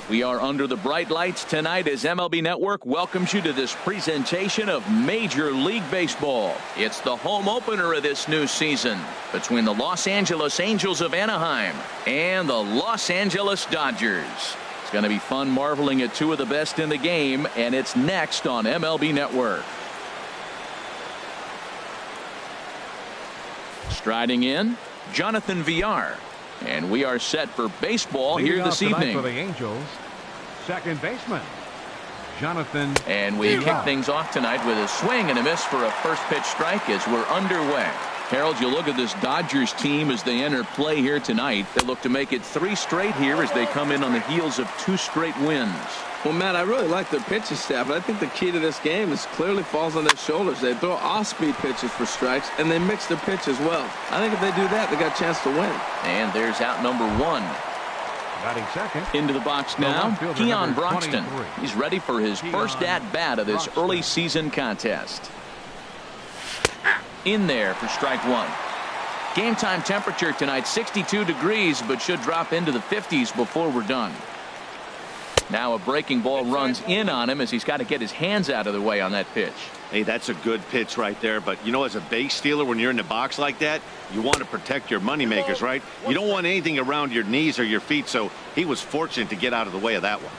We are under the bright lights tonight as MLB Network welcomes you to this presentation of Major League Baseball. It's the home opener of this new season between the Los Angeles Angels of Anaheim and the Los Angeles Dodgers. It's going to be fun marveling at two of the best in the game, and it's next on MLB Network. Striding in, Jonathan Villar. And we are set for baseball here this evening. For the Angels, second baseman, Jonathan. And we kick things off tonight with a swing and a miss for a first pitch strike as we're underway. Harold, you look at this Dodgers team as they enter play here tonight. They look to make it 3 straight here as they come in on the heels of 2 straight wins. Well, Matt, I really like their pitching staff, but I think the key to this game is clearly falls on their shoulders. They throw off-speed pitches for strikes, and they mix their pitch as well. I think if they do that, they got a chance to win. And there's out number 1. Batting second. Into the box now, Keon Broxton. He's ready for his first at-bat of this early season contest. In there for strike 1. Game time temperature tonight, 62 degrees, but should drop into the 50s before we're done. Now a breaking ball runs in on him as he's got to get his hands out of the way on that pitch. Hey, that's a good pitch right there. But, you know, as a base stealer, when you're in the box like that, you want to protect your moneymakers, right? You don't want anything around your knees or your feet, so he was fortunate to get out of the way of that one.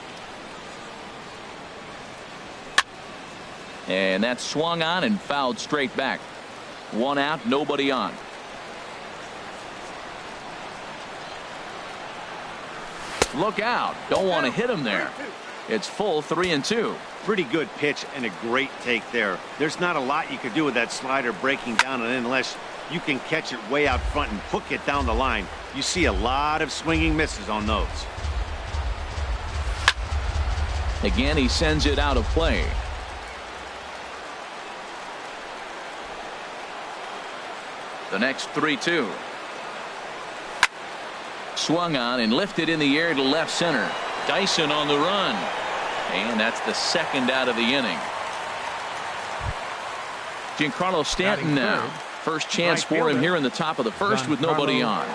And that's swung on and fouled straight back. 1 out, nobody on. Look out. Don't want to hit him there. It's full 3-2. Pretty good pitch and a great take there. There's not a lot you could do with that slider breaking down, and unless you can catch it way out front and hook it down the line, you see a lot of swinging misses on those. Again, he sends it out of play. The next 3-2. Swung on and lifted in the air to left center. Dyson on the run. And that's the second out of the inning. Giancarlo Stanton now. First chance for him here in the top of the first with nobody on.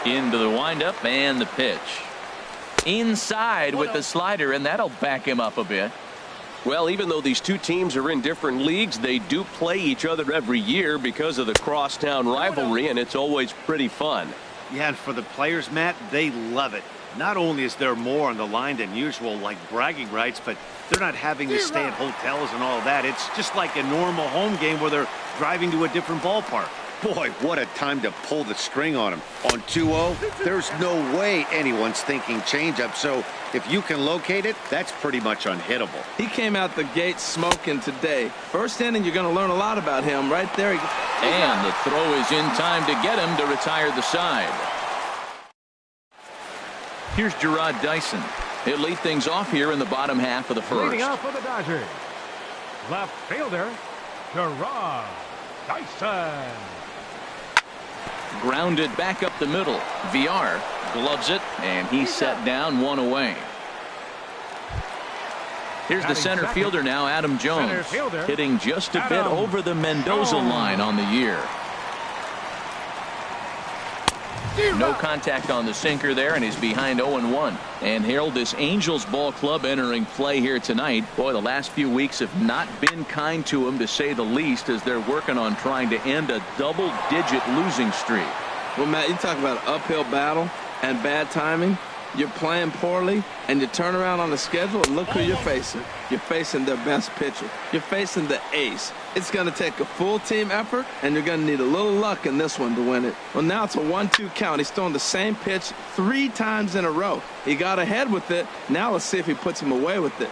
Into the windup and the pitch. Inside with the slider, and that'll back him up a bit. Well, even though these two teams are in different leagues, they do play each other every year because of the crosstown rivalry, and it's always pretty fun. Yeah, and for the players, Matt, they love it. Not only is there more on the line than usual, like bragging rights, but they're not having to stay at hotels and all that. It's just like a normal home game where they're driving to a different ballpark. Boy, what a time to pull the string on him. On 2-0, there's no way anyone's thinking changeup, so if you can locate it, that's pretty much unhittable. He came out the gate smoking today. First inning, you're going to learn a lot about him. Right there. And the throw is in time to get him to retire the side. Here's Gerard Dyson. He'll lead things off here in the bottom half of the first. Leading off for the Dodgers, left fielder, Gerard Dyson. Grounded back up the middle. Villar gloves it, and he's set down 1 away. Here's the center fielder now, Adam Jones, hitting just a bit over the Mendoza line on the year. No contact on the sinker there, and he's behind 0-1. And Harold, this Angels ball club entering play here tonight. Boy, the last few weeks have not been kind to him, to say the least, as they're working on trying to end a double-digit losing streak. Well, Matt, you talk about an uphill battle and bad timing. You're playing poorly, and you turn around on the schedule, and look who you're facing. You're facing their best pitcher. You're facing the ace. It's going to take a full team effort, and you're going to need a little luck in this one to win it. Well, now it's a 1-2 count. He's throwing the same pitch 3 times in a row. He got ahead with it. Now let's see if he puts him away with it.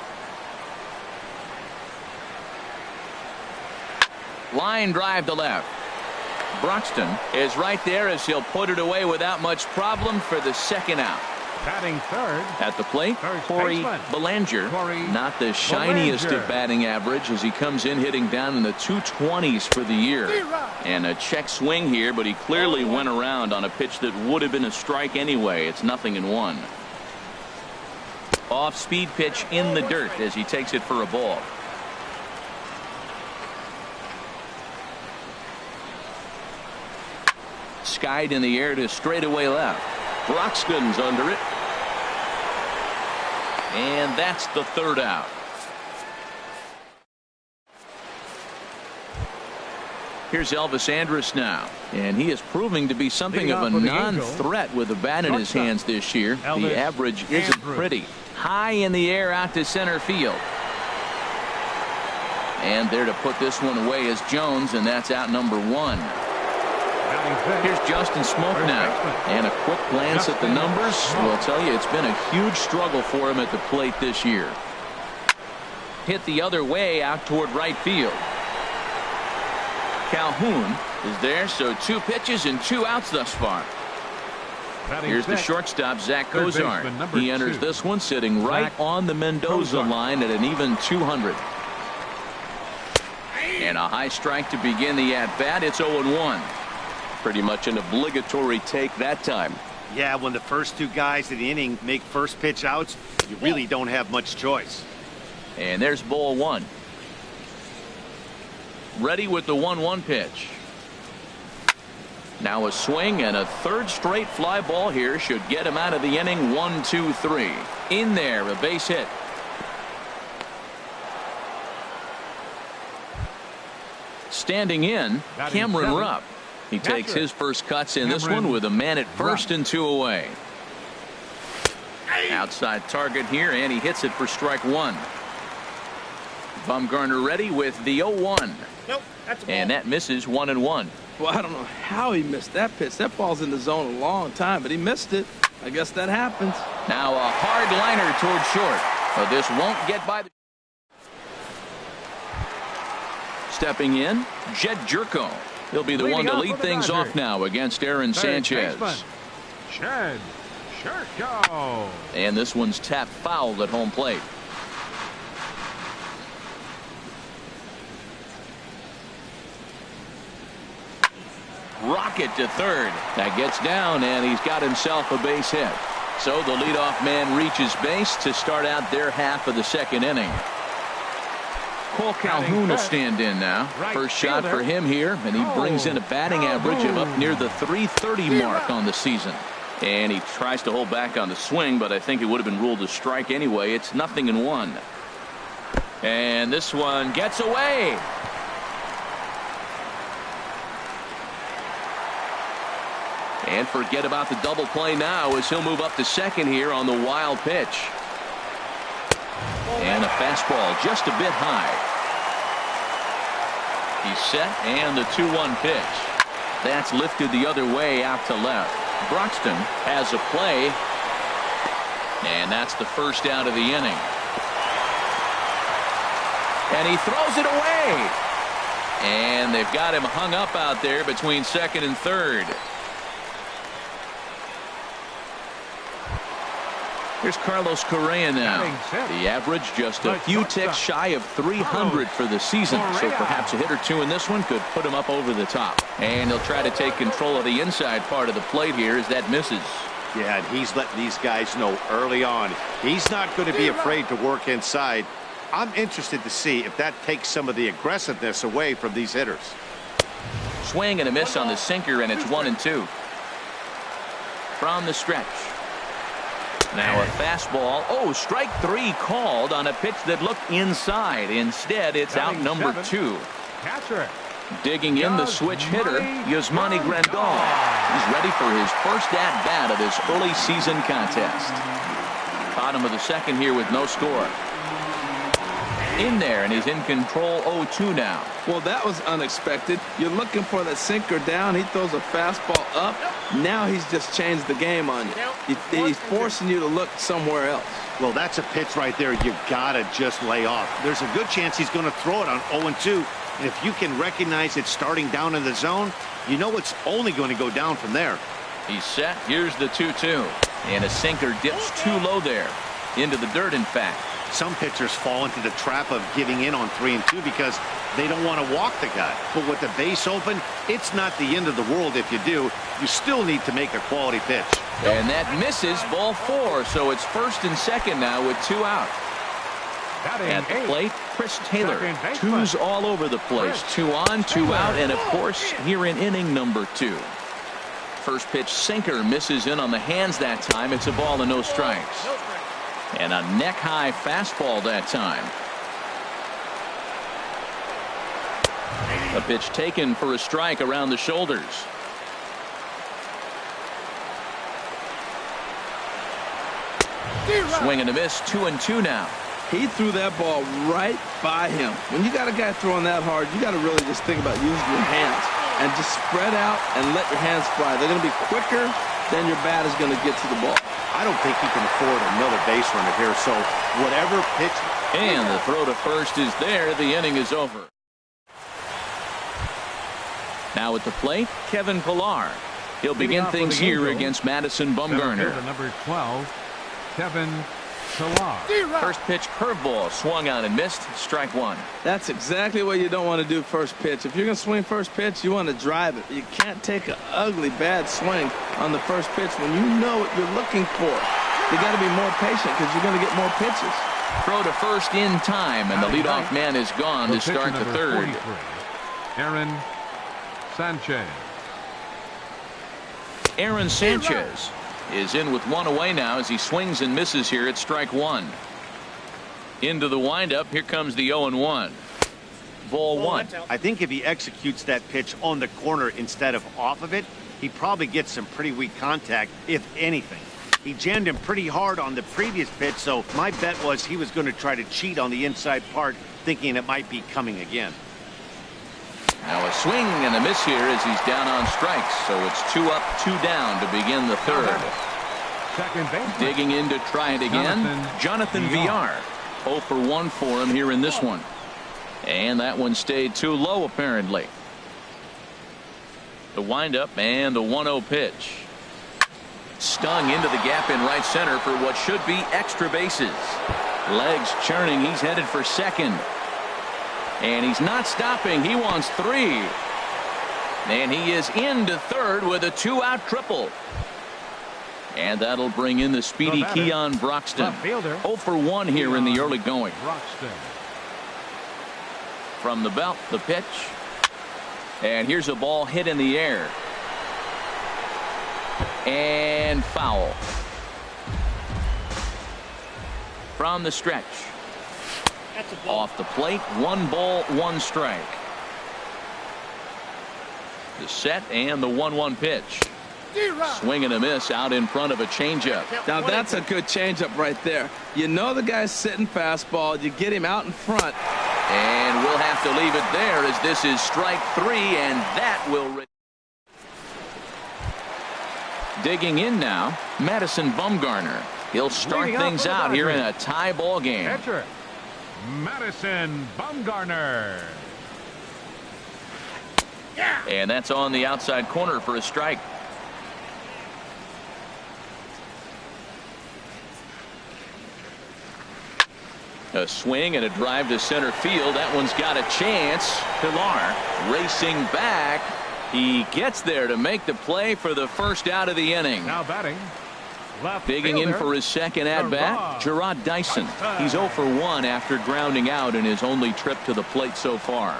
Line drive to left. Broxton is right there as he'll put it away without much problem for the second out. Batting third. At the plate, Corey Belanger. Not the shiniest of batting average as he comes in hitting down in the 220s for the year. And a check swing here, but he clearly went around on a pitch that would have been a strike anyway. It's 0-1. Off-speed pitch in the dirt as he takes it for a ball. Skied in the air to straightaway left. Broxton's under it. And that's the third out. Here's Elvis Andrus now, and he is proving to be something of a non-threat with the bat in his hands this year. The average isn't pretty. High in the air out to center field. And there to put this one away is Jones, and that's out number 1. Here's Justin Smoke now, and a quick glance at the numbers will tell you it's been a huge struggle for him at the plate this year. Hit the other way out toward right field. Calhoun is there, so 2 pitches and 2 outs thus far. Here's the shortstop, Zach Cozart. He enters this one sitting right on the Mendoza line at an even 200. And a high strike to begin the at-bat. It's 0-1. Pretty much an obligatory take that time. Yeah, when the first 2 guys in the inning make first pitch outs, you really don't have much choice. And there's ball 1. Ready with the 1-1 pitch. Now a swing and a third straight fly ball here should get him out of the inning. 1-2-3. In there, a base hit. Standing in, Cameron Rupp. He takes his first cuts in this one with a man at first and 2 away. Outside target here, and he hits it for strike 1. Bumgarner ready with the 0-1. Nope, that's a ball. And that misses 1-1. Well, I don't know how he missed that pitch. That ball's in the zone a long time, but he missed it. I guess that happens. Now a hard liner toward short, but this won't get by the... Stepping in, Jed Jerko. He'll be the one to lead things off now against Aaron Sanchez. Jed Jerko. And this one's tapped foul at home plate. Rocket to third. That gets down, and he's got himself a base hit. So the leadoff man reaches base to start out their half of the second inning. Cole Calhoun will stand in now. First shot for him here, and he brings in a batting average of up near the .330 mark on the season. And he tries to hold back on the swing, but I think it would have been ruled a strike anyway. It's 0-1. And this one gets away. And forget about the double play now as he'll move up to second here on the wild pitch. And a fastball just a bit high. He's set, and the 2-1 pitch. That's lifted the other way out to left. Broxton has a play. And that's the first out of the inning. And he throws it away. And they've got him hung up out there between second and third. Here's Carlos Correa now. The average just a few ticks shy of 300 for the season. So perhaps a hit or two in this one could put him up over the top. And he'll try to take control of the inside part of the plate here as that misses. Yeah, and he's letting these guys know early on he's not going to be afraid to work inside. I'm interested to see if that takes some of the aggressiveness away from these hitters. Swing and a miss on the sinker, and it's 1-2. From the stretch. Now a fastball. Oh, strike 3 called on a pitch that looked inside. Instead, it's out number 2. Catcher. Digging in the switch hitter, Yasmani Grandal. He's ready for his first at-bat of this early season contest. Bottom of the second here with no score. In there, and he's in control. 0-2 now. Well, that was unexpected. You're looking for the sinker down. He throws a fastball up. Now he's just changed the game on you. He's forcing you to look somewhere else. Well, that's a pitch right there you gotta just lay off. There's a good chance he's going to throw it on 0-2. And if you can recognize it starting down in the zone, you know it's only going to go down from there. He's set. Here's the 2-2. And a sinker dips too low there. Into the dirt, in fact. Some pitchers fall into the trap of giving in on 3-2 because they don't want to walk the guy. But with the base open, it's not the end of the world if you do. You still need to make a quality pitch. And that misses, ball 4. So it's first and second now with 2 out. At the plate, Chris Taylor. 2s all over the place. 2 on, 2 out, and of course, here in inning number 2. First pitch sinker misses in on the hands that time. It's a ball and no strikes. And a neck-high fastball that time. A pitch taken for a strike around the shoulders. Swing and a miss, 2-2 now. He threw that ball right by him. When you got a guy throwing that hard, you got to really just think about using your hands and just spread out and let your hands fly. They're going to be quicker than your bat is going to get to the ball. I don't think he can afford another base runner here, so whatever pitch. And the throw to first is there. The inning is over. Now at the plate, Kevin Pillar. He'll begin things here against Madison Bumgarner. Number 12, Kevin Pillar. First pitch curveball swung on and missed. Strike one. That's exactly what you don't want to do first pitch. If you're going to swing first pitch, you want to drive it. You can't take an ugly, bad swing on the first pitch when you know what you're looking for. You got to be more patient because you're going to get more pitches. Throw to first in time, and the leadoff man is gone to start the third. 43, Aaron Sanchez. Aaron Sanchez is in with one away now as he swings and misses here at strike one. Into the windup. Here comes the 0-1. Ball one. I think if he executes that pitch on the corner instead of off of it, he probably gets some pretty weak contact, if anything. He jammed him pretty hard on the previous pitch, so my bet was he was going to try to cheat on the inside part, thinking it might be coming again. Now a swing and a miss here as he's down on strikes. So it's 2 up, 2 down to begin the third. Second baseman. Digging in to try it again. Jonathan Villar. 0 for 1 for him here in this one. And that one stayed too low apparently. The windup and the 1-0 pitch. Stung into the gap in right center for what should be extra bases. Legs churning. He's headed for second. And he's not stopping. He wants 3. And he is into third with a 2-out triple. And that'll bring in the speedy Keon Broxton. 0 for 1 here in the early going. From the belt, the pitch. And here's a ball hit in the air. And foul. From the stretch. Off the plate, 1 ball, 1 strike. The set and the 1-1 pitch. Swing and a miss out in front of a changeup. Now that's a good changeup right there. You know the guy's sitting fastball. You get him out in front. And we'll have to leave it there as this is strike 3, and that will. Digging in now, Madison Bumgarner. He'll start things out here in a tie ball game. Catcher, Madison Bumgarner. And that's on the outside corner for a strike. A swing and a drive to center field. That one's got a chance. Pillar racing back. He gets there to make the play for the first out of the inning. Now batting. Digging in for his second at-bat, Gerard Dyson. He's 0 for 1 after grounding out in his only trip to the plate so far.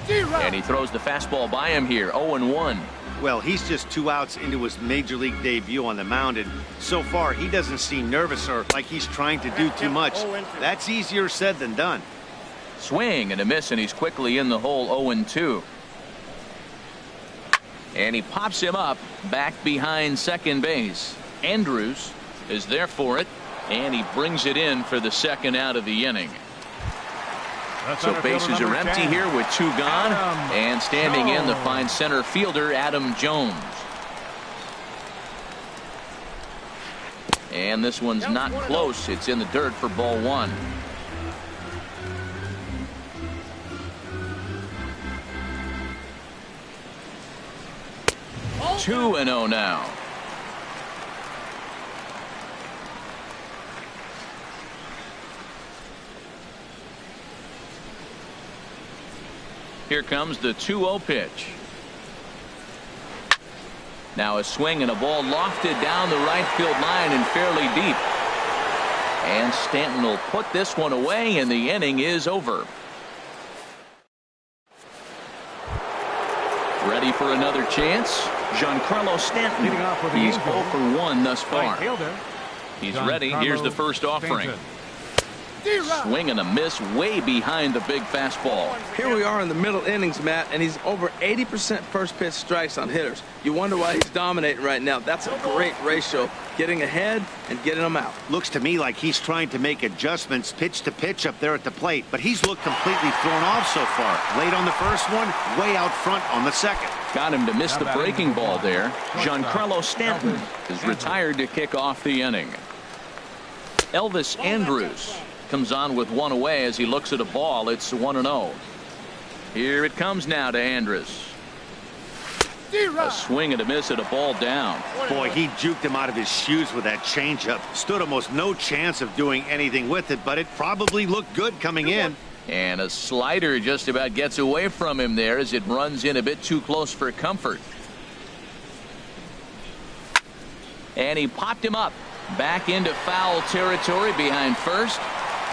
And he throws the fastball by him here, 0-1. Well, he's just 2 outs into his major league debut on the mound, and so far he doesn't seem nervous or like he's trying to do too much. That's easier said than done. Swing and a miss, and he's quickly in the hole, 0-2. And he pops him up back behind second base. Andrews is there for it, and he brings it in for the second out of the inning. So bases are empty here with 2 gone, and standing in the fine center fielder Adam Jones. And this one's not close. It's in the dirt for ball 1. Oh, 2-0 now. Here comes the 2-0 pitch. Now a swing and a ball lofted down the right field line and fairly deep. And Stanton will put this one away, and the inning is over. Ready for another chance? Giancarlo Stanton. He's 0 for 1 thus far. He's ready. Here's the first offering. Swing and a miss way behind the big fastball. Here we are in the middle innings, Matt, and he's over 80% first pitch strikes on hitters. You wonder why he's dominating right now. That's a great ratio, getting ahead and getting them out. Looks to me like he's trying to make adjustments pitch to pitch up there at the plate, but he's looked completely thrown off so far. Late on the first one, way out front on the second. Got him to miss the breaking ball there. Giancarlo Stanton is retired to kick off the inning. Elvis Andrus comes on with one away as he looks at a ball. It's 1-0. Here it comes now to Andrus. A swing and a miss at a ball down. Boy, he juked him out of his shoes with that changeup. Stood almost no chance of doing anything with it, but it probably looked good coming in. And a slider just about gets away from him there as it runs in a bit too close for comfort. And he popped him up. Back into foul territory behind first.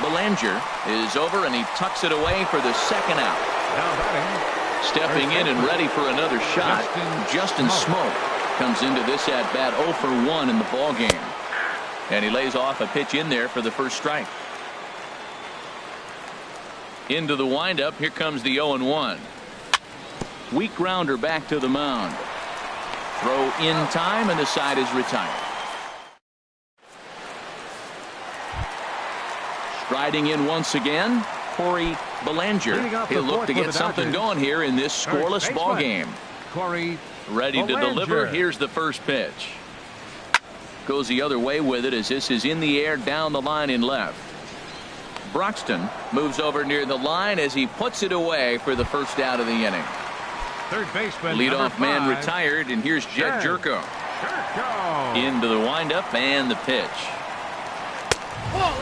Belanger is over and he tucks it away for the second out. Now batting. Stepping in and ready for another shot. Justin Smoke comes into this at bat 0 for 1 in the ball game. And he lays off a pitch in there for the first strike. Into the windup. Here comes the 0-1. Weak grounder back to the mound. Throw in time and the side is retired. Striding in once again, Corey Belanger. He'll look to get something going here in this scoreless ball game. Ready to deliver. Here's the first pitch. Goes the other way with it as this is in the air down the line in left. Broxton moves over near the line as he puts it away for the first out of the inning. Third baseman. Leadoff man retired, and here's Jed Jerko. Into the windup and the pitch.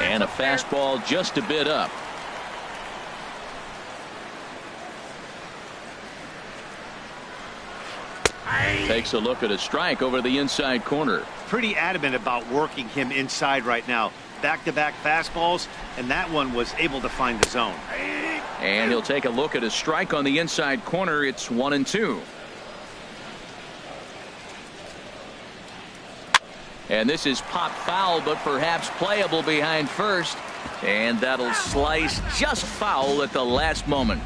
And a fastball just a bit up. Takes a look at a strike over the inside corner. Pretty adamant about working him inside right now. Back-to-back fastballs, and that one was able to find the zone. And he'll take a look at a strike on the inside corner. It's 1-2. And this is pop foul, but perhaps playable behind first. And that'll slice just foul at the last moment.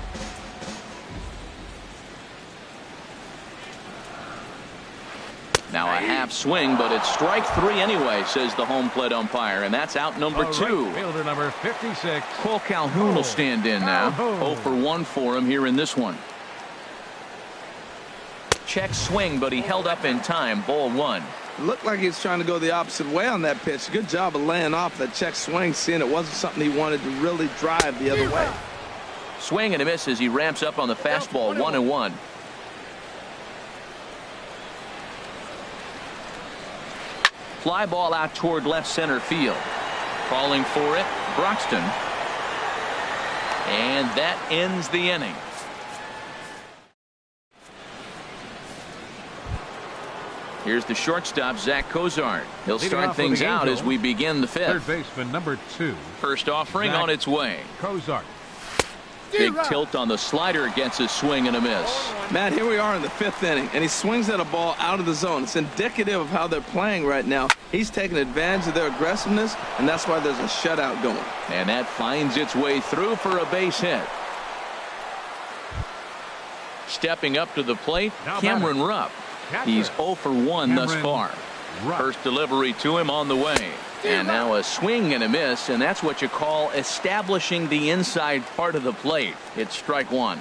Now a half swing, but it's strike 3 anyway, says the home plate umpire. And that's out number 2. Right fielder number 56. Cole Calhoun will stand in now. 0 for 1 for him here in this one. Check swing, but he held up in time. Ball 1. Looked like he was trying to go the opposite way on that pitch. Good job of laying off that check swing, seeing it wasn't something he wanted to really drive the other way. Swing and a miss as he ramps up on the fastball. 1-1. Fly ball out toward left center field. Calling for it, Broxton. And that ends the inning. Here's the shortstop, Zach Cozart. He'll start things out as we begin the 5th. Third baseman number 2. First offering on its way. Cozart. Big tilt on the slider, gets a swing and a miss. Matt, here we are in the 5th inning, and he swings at a ball out of the zone. It's indicative of how they're playing right now. He's taking advantage of their aggressiveness, and that's why there's a shutout going. And that finds its way through for a base hit. Stepping up to the plate, Cameron Rupp. He's 0 for 1 thus far. First delivery to him on the way. And now a swing and a miss, and that's what you call establishing the inside part of the plate. It's strike 1.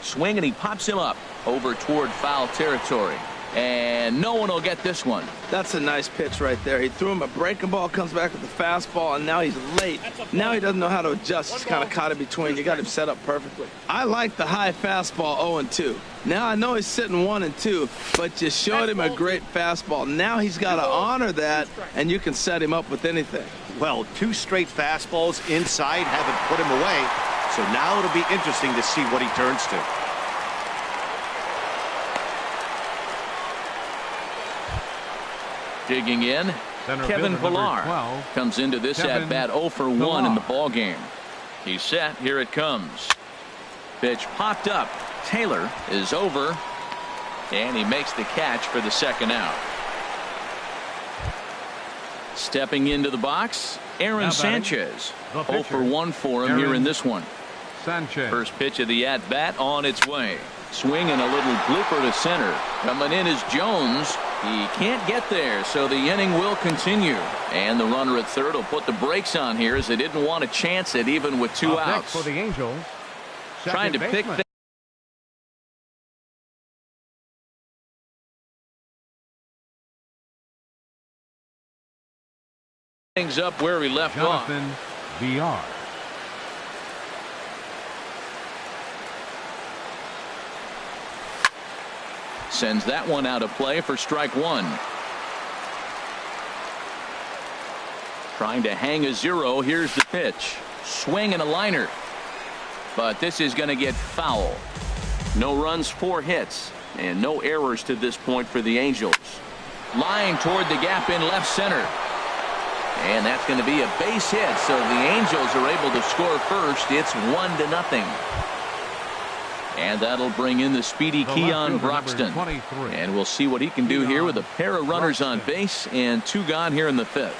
Swing, and he pops him up over toward foul territory. And no one will get this one. That's a nice pitch right there. He threw him a breaking ball, comes back with the fastball, and now he's late. Now he doesn't know how to adjust. He's kind of caught in between. You got him set up perfectly. I like the high fastball 0-2. Now I know he's sitting 1-2, but you showed him a great fastball. Now he's got to honor that, and you can set him up with anything. Well, 2 straight fastballs inside haven't put him away, so now it'll be interesting to see what he turns to. Digging in, Kevin Pillar comes into this at bat 0 for 1 in the ball game. He's set. Here it comes. Pitch popped up. Taylor is over, and he makes the catch for the second out. Stepping into the box, Aaron Sanchez. 0 for 1 for him here in this one. Sanchez. First pitch of the at-bat on its way. Swing and a little blooper to center. Coming in is Jones. He can't get there, so the inning will continue. And the runner at third will put the brakes on here as they didn't want to chance it even with 2 Up outs. next for the Angels, Trying to pick things up where we left off. Jonathan VR. Sends that one out of play for strike 1. Trying to hang a 0. Here's the pitch. Swing and a liner. But this is going to get foul. No runs, 4 hits, and no errors to this point for the Angels. Line toward the gap in left center. And that's going to be a base hit, so the Angels are able to score first. It's 1-0. And that'll bring in the speedy Keon Broxton. And we'll see what he can do here with a pair of runners on base and 2 gone here in the 5th.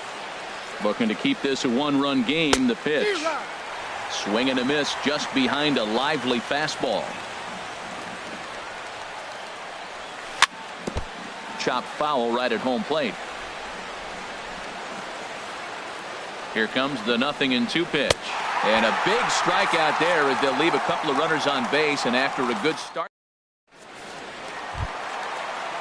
Looking to keep this a 1-run game. The pitch. Swing and a miss just behind a lively fastball. Chop foul right at home plate. Here comes the 0-2 pitch. And a big strikeout there as they'll leave a couple of runners on base, and after a good start.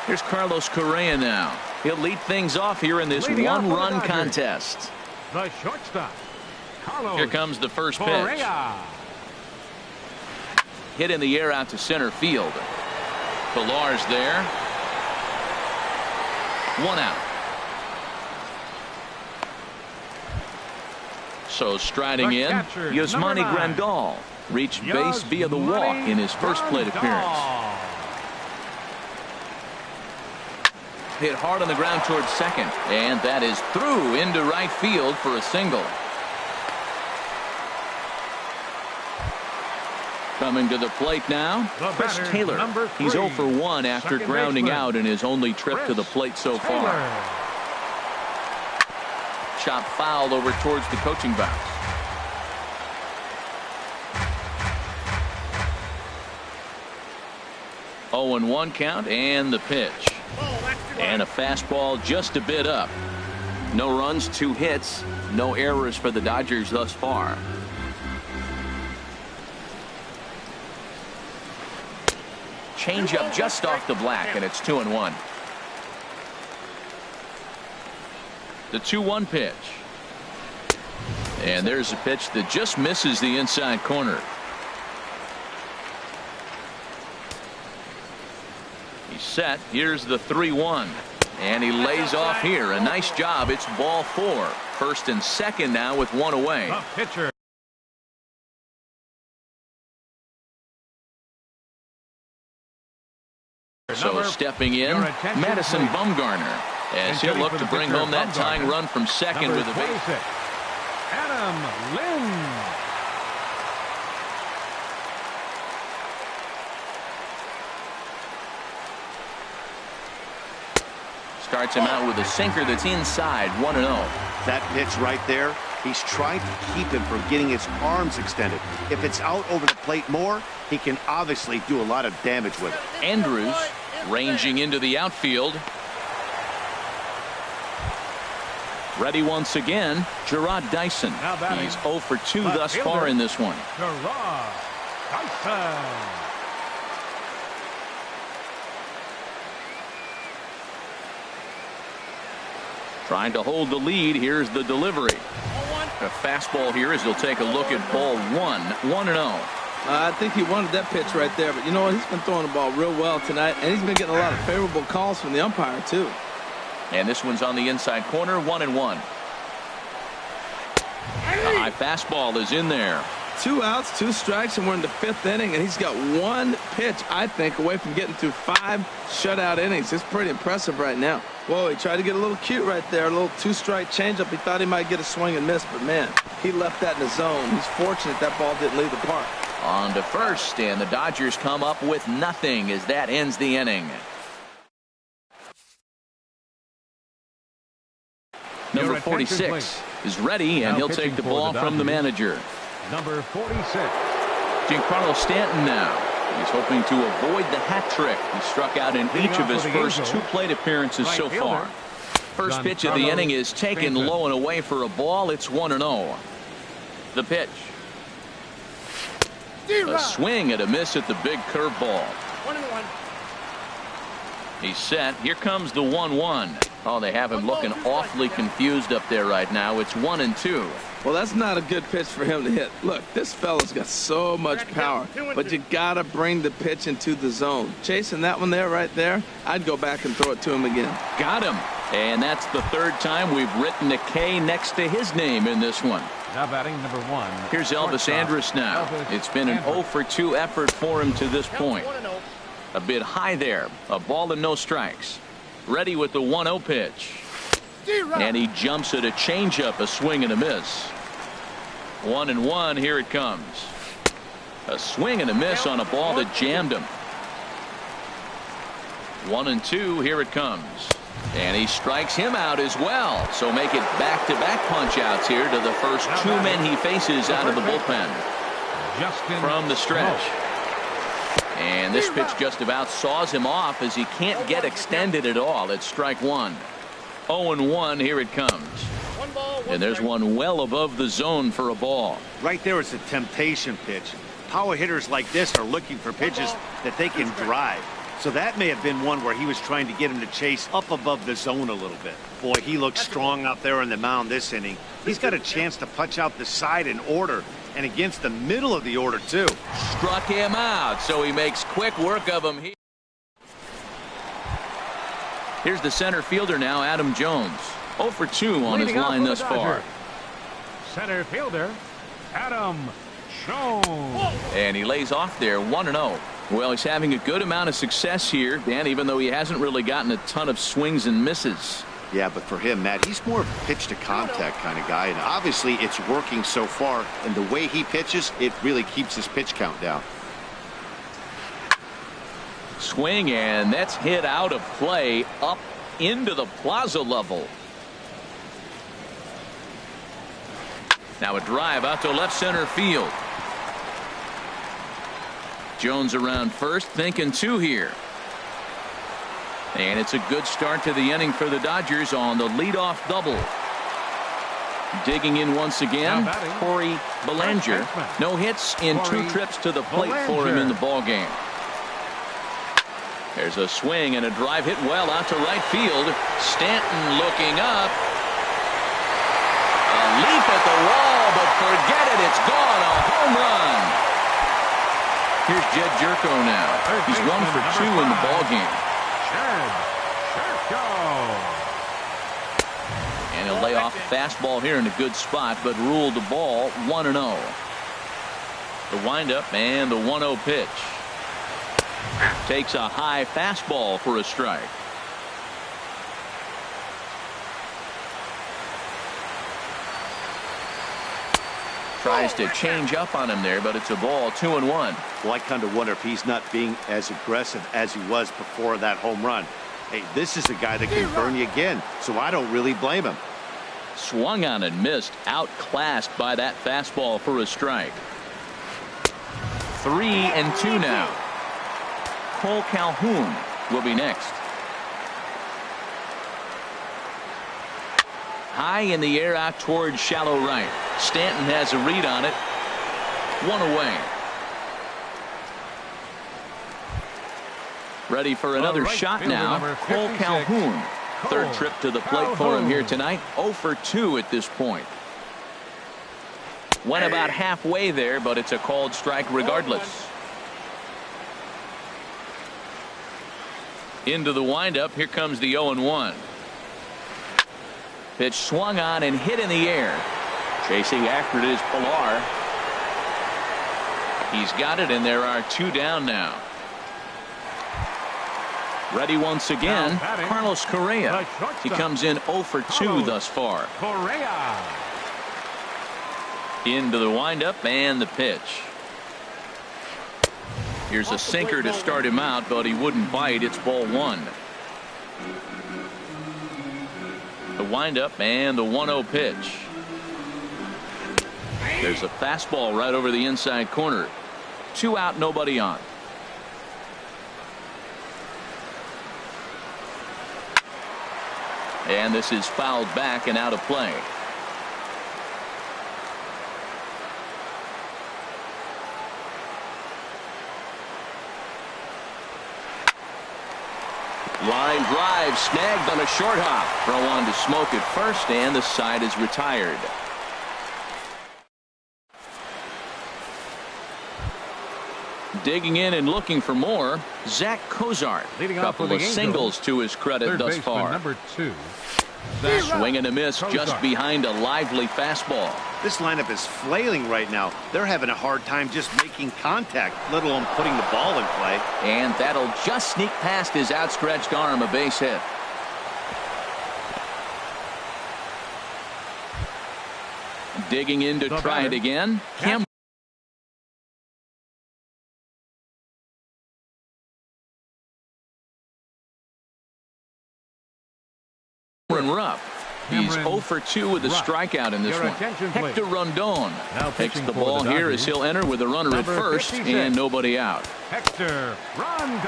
Here's Carlos Correa now. He'll lead things off here in this 1-run contest. The shortstop, Carlos. Here comes the first pitch. Correa. Hit in the air out to center field. Pilar's there. 1 out. So striding in, Yasmani Grandal reached base via the walk in his first plate appearance. Hit hard on the ground towards second, and that is through into right field for a single. Coming to the plate now, Chris Taylor. He's 0 for 1 after grounding out in his only trip to the plate so far. Chop fouled over towards the coaching box. Oh, and 1 count, and the pitch. And a fastball just a bit up. No runs, 2 hits, no errors for the Dodgers thus far. Changeup just off the black, and it's 2-1. The 2-1 pitch. And there's a pitch that just misses the inside corner. He's set. Here's the 3-1. And he lays off here. A nice job. It's ball 4. First and second now with 1 away. The pitcher. So stepping in, Madison Bumgarner, as he'll look to bring home that tying run from second with a base. Adam Lynn. Starts him out with a sinker that's inside, 1-0. That pitch right there, he's trying to keep him from getting his arms extended. If it's out over the plate more, he can obviously do a lot of damage with it. Andrews ranging into the outfield. Ready once again, Gerard Dyson. He's 0 for 2 thus far in this one. Gerard Dyson. Trying to hold the lead. Here's the delivery. A fastball here as he'll take a look at ball 1. 1-0. I think he wanted that pitch right there, but you know what? He's been throwing the ball real well tonight, and he's been getting a lot of favorable calls from the umpire, too. And this one's on the inside corner, 1-1. A high fastball is in there. 2 outs, 2 strikes, and we're in the 5th inning, and he's got 1 pitch, I think, away from getting through 5 shutout innings. It's pretty impressive right now. Whoa, he tried to get a little cute right there, a little 2-strike changeup. He thought he might get a swing and miss, but man, he left that in the zone. He's fortunate that ball didn't leave the park. On to first, and the Dodgers come up with nothing as that ends the inning. Number 46 is ready, and he'll take the ball from the manager. Number 46. Giancarlo Stanton now. He's hoping to avoid the hat trick. He struck out in each of his first 2 plate appearances so far. First pitch of the inning is taken low and away for a ball. It's 1-0. The pitch. A swing and a miss at the big curveball. 1-1. He's set. Here comes the 1-1. Oh, they have him looking awfully confused up there right now. It's 1-2. Well, that's not a good pitch for him to hit. Look, this fella's got so much power, but you got to bring the pitch into the zone. Chasing that one there, right there, I'd go back and throw it to him again. Got him. And that's the 3rd time we've written a K next to his name in this one. Now batting number 1. Here's Elvis Andrus now. It's been an 0-for-2 effort for him to this point. A bit high there. A ball and no strikes. Ready with the 1-0 pitch. And he jumps at a changeup, a swing and a miss. 1-1. Here it comes. A swing and a miss on a ball that jammed him. 1-2. Here it comes. And he strikes him out as well. So make it back-to-back punch-outs here to the first 2 men he faces out of the bullpen. From the stretch. And this pitch just about saws him off as he can't get extended at all. It's strike 1. 0-1. Here it comes. And there's one well above the zone for a ball. Right there is a temptation pitch. Power hitters like this are looking for pitches that they can drive. So that may have been one where he was trying to get him to chase up above the zone a little bit. Boy, he looks strong out there on the mound this inning. He's got a chance to punch out the side in order, and against the middle of the order, too. Struck him out, so he makes quick work of him here. Here's the center fielder now, Adam Jones. 0-for-2 on his line thus far. Center fielder, Adam Jones. And he lays off there, 1-0. Well, he's having a good amount of success here, Dan, even though he hasn't really gotten a ton of swings and misses. Yeah, but for him, Matt, he's more of a pitch-to-contact kind of guy, and obviously it's working so far, and the way he pitches, it really keeps his pitch count down. Swing, and that's hit out of play up into the plaza level. Now a drive out to left center field. Jones around first, thinking 2 here. And it's a good start to the inning for the Dodgers on the leadoff double. Digging in once again, Corey Bellinger. No hits in 2 trips to the plate for him in the ballgame. There's a swing and a drive hit well out to right field. Stanton looking up. A leap at the wall, but forget it. It's gone. A home run. Here's Jed Jerko now. He's 1-for-2 in the ballgame. And he'll lay off a fastball here in a good spot, but ruled the ball 1-0. The windup and the 1-0 pitch. Takes a high fastball for a strike. Tries to change up on him there, but it's a ball, 2-1. Well, I kind of wonder if he's not being as aggressive as he was before that home run. Hey, this is a guy that can burn you again, so I don't really blame him. Swung on and missed, outclassed by that fastball for a strike. 3-2 now. Cole Calhoun will be next. High in the air out towards shallow right. Stanton has a read on it. 1 away. Ready for another shot now. Cole Calhoun. 3rd trip to the plate for him here tonight. 0-for-2 at this point. Went about halfway there, but it's a called strike regardless. Into the windup. Here comes the 0-1. Pitch swung on and hit in the air. Chasing after it is Pilar. He's got it, and there are 2 down now. Ready once again, Carlos Correa. He comes in 0-for-2 thus far. Into the windup and the pitch. Here's a sinker to start him out, but he wouldn't bite. It's ball 1. The windup and the 1-0 pitch. There's a fastball right over the inside corner. 2 out, nobody on. And this is fouled back and out of play. Line drive snagged on a short hop. Throw on to Smoke at first, and the side is retired. Digging in and looking for more, Zach Cozart. Leading off Couple for of the singles Angels, to his credit third thus baseman, far. number 2. Swing and a miss Cozart. just behind a lively fastball. This lineup is flailing right now. They're having a hard time just making contact, let alone putting the ball in play. And that'll just sneak past his outstretched arm, a base hit. Digging in to The try it batter, again. Cameron Rupp. He's Cameron 0 for 2 with a Rupp. strikeout in this Your one. attention, please. Hector Rondon Now takes pitching the for ball the here Dodgers, as he'll enter with a runner at number first 56. and nobody out. Hector Rondon.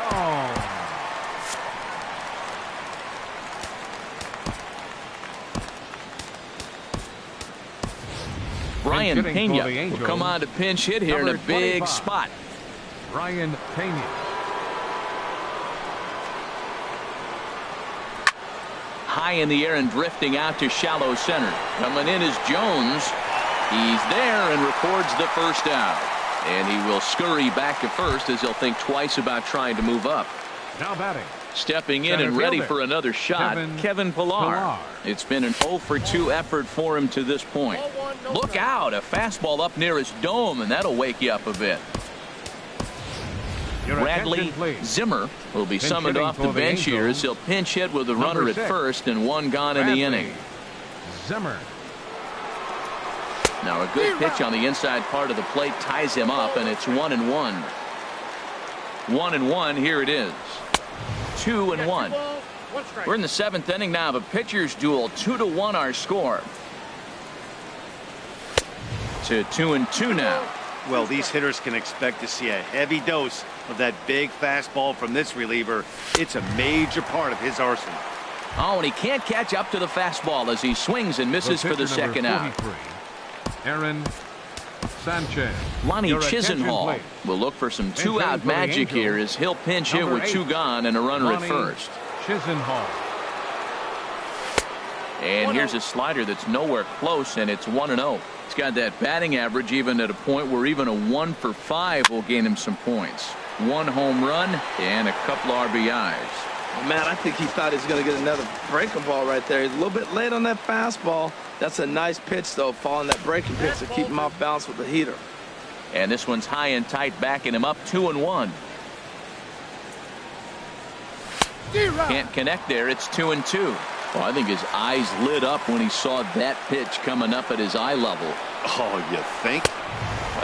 Brian hitting for Pena the will Angels, come on to pinch hit here in a number big 25. spot. Brian Pena. High in the air and drifting out to shallow center. Coming in is Jones. He's there and records the first out. And he will scurry back to first as he'll think twice about trying to move up. Now batting. Stepping in Center and ready fielder, for another shot, Kevin Pillar. It's been an 0 for 2 effort for him to this point. Look out, a fastball up near his dome, and that'll wake you up a bit. Your Bradley attention, please. Zimmer will be Pinch summoned hitting off for the the bench here Angels, as he'll pinch hit with a number runner at 6. first and 1 gone in the Bradley inning. Zimmer. Now a good pitch on the inside part of the plate ties him up, and it's 1-1. 1-1, here it is. 2-1. We're in the 7th inning now of a pitcher's duel. 2-1 our score. To 2-2 now. Well, these hitters can expect to see a heavy dose of that big fastball from this reliever. It's a major part of his arsenal. Oh, and he can't catch up to the fastball as he swings and misses for the pitcher second number out. 43, Aaron Sanchez. Lonnie Your attention, Chisenhall please. will look for some Pinch two-out hitting for the magic Angels, here as he'll pinch hit number with 8, 2 gone and a runner at Lonnie first. Chisenhall. And here's a slider that's nowhere close, and it's 1-0. He's got that batting average even at a point where even a 1 for 5 will gain him some points. 1 home run and a couple RBIs. Man, I think he thought he was going to get another breaking ball right there. He's a little bit late on that fastball. That's a nice pitch, though, following that breaking pitch to keep him off balance with the heater. And this one's high and tight, backing him up 2-1. Can't connect there. It's 2-2. Well, I think his eyes lit up when he saw that pitch coming up at his eye level. Oh, you think?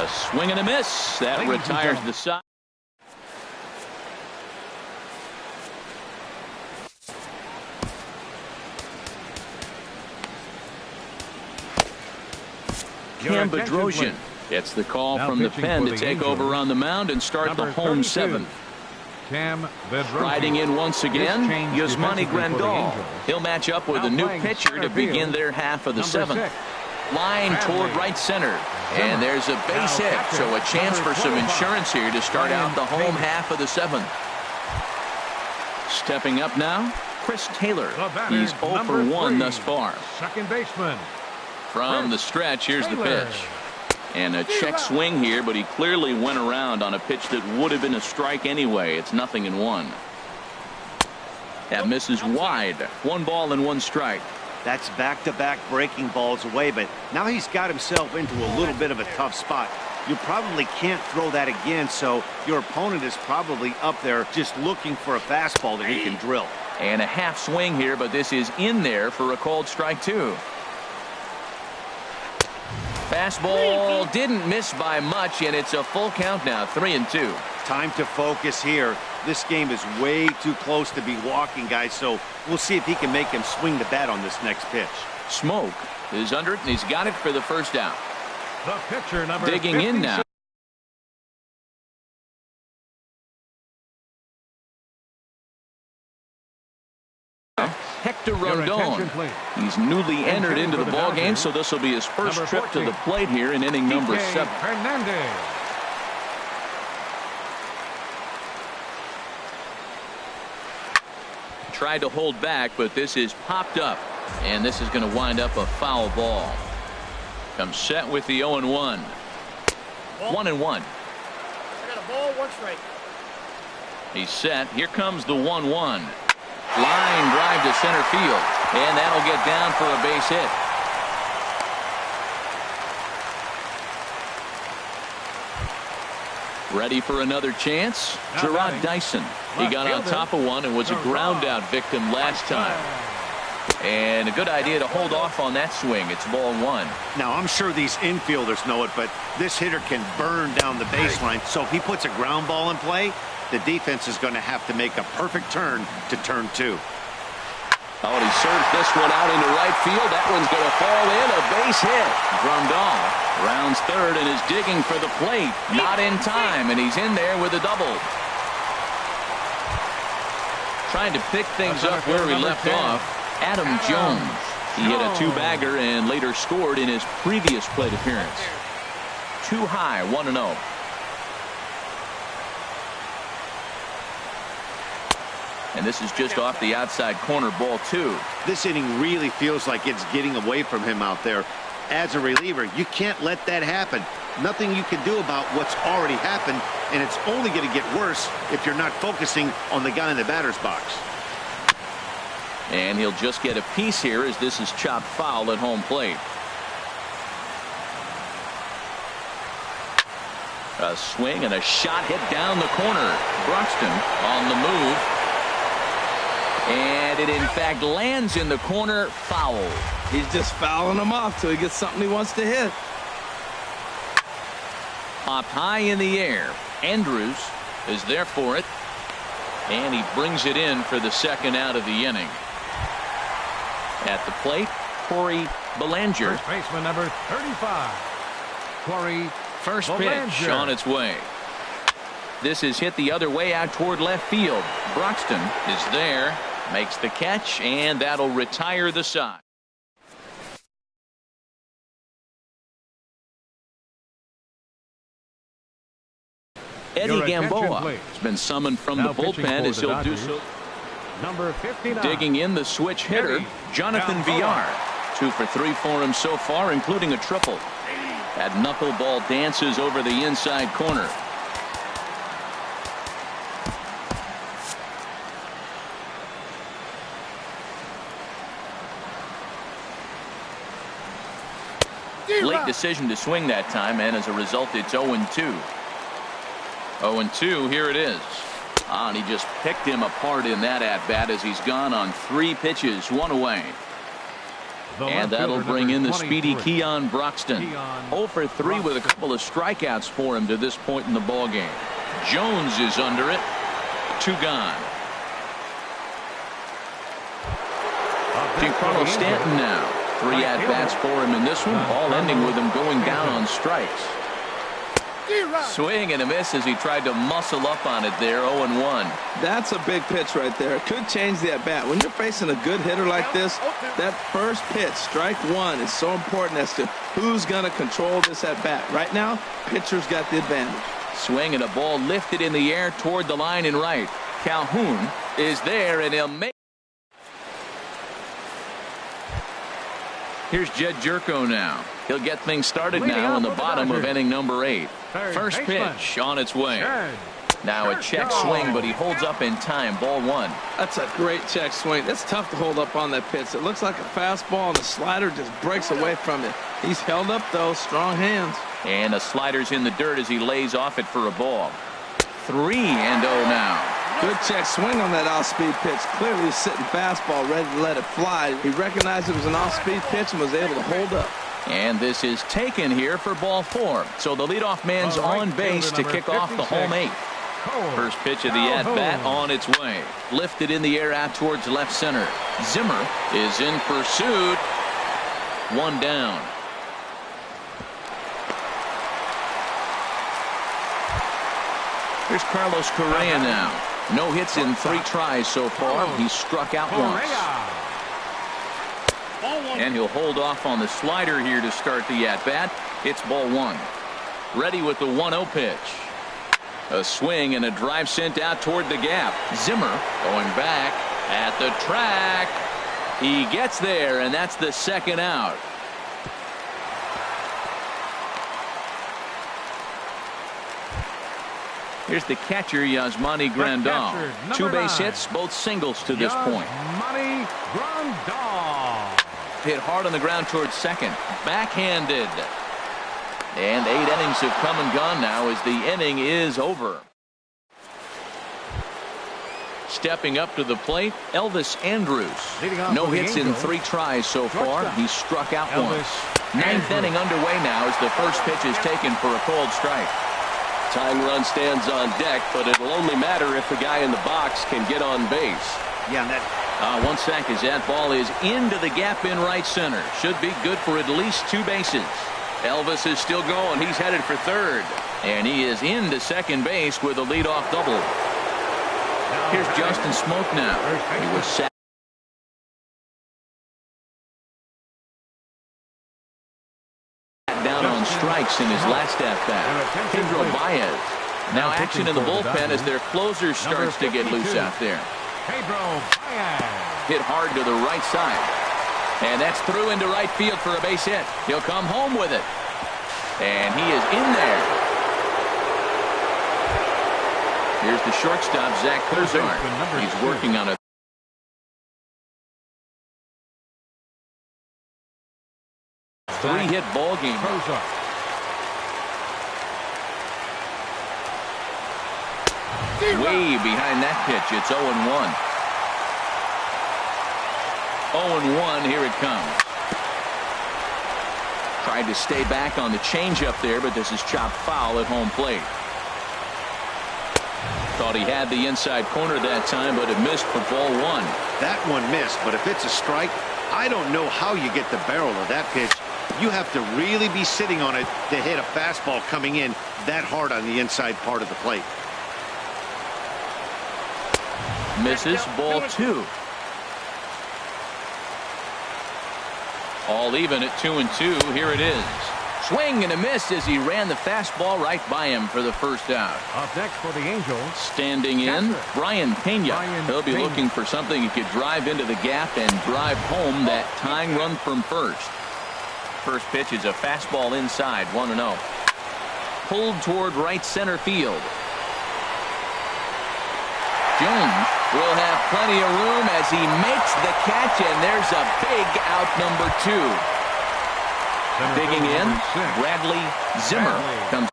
A swing and a miss. That Ladies and retires gentlemen. the side. Your Cam attention, Bedrosian please. gets the call Now from the pitching pen for to the take Angels, over on the mound and start the number home 32, 7th. Cam Bedrosian. Riding in once again, change Yasmani defensively for the Grandal. Angels. He'll match up with Now a new playing pitcher center to begin field, their half of the number 7th. 6. Line toward Bradley right center. Zimmer. And there's a base Now hit, catcher, so a chance number for some 25, insurance here to start Brian out the home Pena. half of the 7th. Stepping up now, Chris Taylor. The batter, He's 0 for number 1 3, thus far. Second baseman. From the stretch, here's the Taylor. pitch. And a check swing here, but he clearly went around on a pitch that would have been a strike anyway. It's 0-1. That misses wide. 1 ball and 1 strike. That's back-to-back breaking balls away, but now he's got himself into a little bit of a tough spot. You probably can't throw that again, so your opponent is probably up there just looking for a fastball that he can drill. And a half swing here, but this is in there for a called strike 2. Fastball didn't miss by much, and it's a full count now, 3-2. Time to focus here. This game is way too close to be walking, guys, so we'll see if he can make him swing the bat on this next pitch. Smoke is under it, and he's got it for the first out. The pitcher, number Digging in now. Hector Rondon. He's newly entered into the ball game, so this will be his first trip to the plate here in inning number 7. Hernandez. Tried to hold back, but this is popped up, and this is going to wind up a foul ball. Comes set with the 0-1. 1-1. I got a ball, 1 strike. He's set. Here comes the 1-1. Line drive to center field, and that'll get down for a base hit. Ready for another chance? Gerard Dyson. He got on top of one and was a ground out victim last time. And a good idea to hold off on that swing. It's ball 1. Now, I'm sure these infielders know it, but this hitter can burn down the baseline. So if he puts a ground ball in play, the defense is going to have to make a perfect turn to turn 2. Oh, and he serves this one out into right field. That one's going to fall in. A base hit. Grandal rounds third and is digging for the plate. Not in time, and he's in there with a double. Trying to pick things up where we left off. Adam Jones. He hit a 2-bagger and later scored in his previous plate appearance. Too high, 1-0. And this is just off the outside corner, ball 2. This inning really feels like it's getting away from him out there. As a reliever, you can't let that happen. Nothing you can do about what's already happened, and it's only going to get worse if you're not focusing on the guy in the batter's box. And he'll just get a piece here as this is chopped foul at home plate. A swing and a shot hit down the corner. Bruxton on the move. And it, in fact, lands in the corner. Foul. He's just fouling him off till he gets something he wants to hit. Popped high in the air. Andrews is there for it. And he brings it in for the second out of the inning. At the plate, Corey Belanger. First baseman, number 35. Corey First Belanger. pitch on its way. This is hit the other way out toward left field. Bruxton is there. Makes the catch, and that'll retire the side. Eddie Gamboa has been summoned from the bullpen as he'll do so. Number 59. Digging in the switch hitter, Jonathan Villar. 2 for 3 for him so far, including a triple. That knuckleball dances over the inside corner. Late decision to swing that time, and as a result, it's 0-2. 0-2, here it is. And he just picked him apart in that at-bat as he's gone on 3 pitches, 1 away. And that'll bring in the speedy Keon Broxton. 0 for 3 with a couple of strikeouts for him to this point in the ballgame. Jones is under it. 2 gone. Giancarlo Stanton now. 3 at-bats for him in this one, all ending with him going down on strikes. Swing and a miss as he tried to muscle up on it there, 0-1. That's a big pitch right there. It could change the at-bat. When you're facing a good hitter like this, that first pitch, strike 1, is so important as to who's going to control this at-bat. Right now, pitcher's got the advantage. Swing and a ball lifted in the air toward the line and right. Calhoun is there, and he'll make. Here's Jed Jerko now. He'll get things started now in the bottom of inning number 8. First pitch on its way. Now a check swing, but he holds up in time. Ball 1. That's a great check swing. That's tough to hold up on that pitch. It looks like a fastball, and the slider just breaks away from it. He's held up, though. Strong hands. And the slider's in the dirt as he lays off it for a ball. 3-0 now. Good check swing on that off-speed pitch. Clearly he's sitting fastball, ready to let it fly. He recognized it was an off-speed pitch and was able to hold up. And this is taken here for ball 4. So the leadoff man's on base to kick off the home 8th. First pitch of the at-bat on its way. Lifted in the air out towards left center. Zimmer is in pursuit. One down. Here's Carlos Correa now. No hits in 3 tries so far. He's struck out once. And he'll hold off on the slider here to start the at-bat. It's ball 1. Ready with the 1-0 pitch. A swing and a drive sent out toward the gap. Zimmer going back at the track. He gets there, and that's the second out. Here's the catcher, Yasmani Grandal. 2 base hits, both singles to this point. Yasmani Grandal. Hit hard on the ground towards second. Backhanded. And 8 innings have come and gone now as the inning is over. Stepping up to the plate, Elvis Andrus. No hits in 3 tries so far. He's struck out once. 9th inning underway now as the first pitch is taken for a called strike. Tying run stands on deck, but it'll only matter if the guy in the box can get on base. Yeah, and that. 1 sec as that ball is into the gap in right center. Should be good for at least 2 bases. Elvis is still going. He's headed for third. And he is into second base with a leadoff double. Here's Justin Smoke now. He was set down on strikes in his last at-bat. Pedro Baez. Now action in the bullpen as their closer starts to get loose out there. Hit hard to the right side. And that's through into right field for a base hit. He'll come home with it. And he is in there. Here's the shortstop, Zach Cozart. He's working on a 3-hit ball game. Way behind that pitch. It's 0-1. 0-1. Here it comes. Tried to stay back on the changeup there, but this is chopped foul at home plate. Thought he had the inside corner that time, but it missed for ball 1. That one missed, but if it's a strike, I don't know how you get the barrel of that pitch. You have to really be sitting on it to hit a fastball coming in that hard on the inside part of the plate. Misses, ball 2. All even at 2-2. Here it is. Swing and a miss as he ran the fastball right by him for the first out. Up next for the Angels. Standing in, Brian Pena. He'll be looking for something he could drive into the gap and drive home that tying run from first. First pitch is a fastball inside, 1-0. Pulled toward right center field. Jones will have plenty of room as he makes the catch, and there's a big out, number 2. Digging in, Bradley Zimmer comes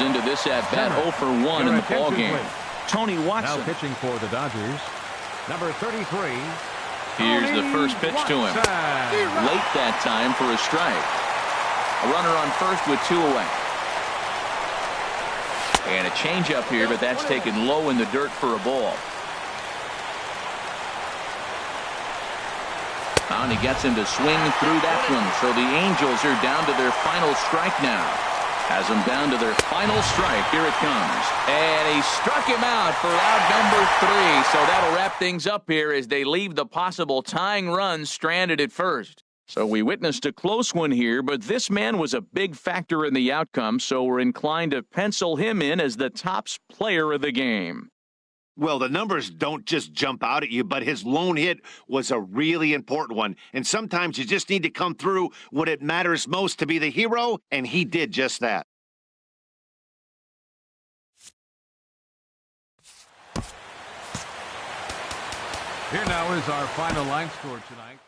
into this at-bat 0 for 1 in the ballgame. Tony Watson. Now pitching for the Dodgers, number 33. Here's the first pitch to him. Late that time for a strike. A runner on first with 2 away. And a changeup here, but that's taken low in the dirt for a ball. And he gets him to swing through that one. So the Angels are down to their final strike now. Has them down to their final strike. Here it comes. And he struck him out for out number 3. So that'll wrap things up here as they leave the possible tying run stranded at first. So we witnessed a close one here, but this man was a big factor in the outcome, so we're inclined to pencil him in as the top player of the game. Well, the numbers don't just jump out at you, but his lone hit was a really important one. And sometimes you just need to come through when it matters most to be the hero, and he did just that. Here now is our final line score tonight.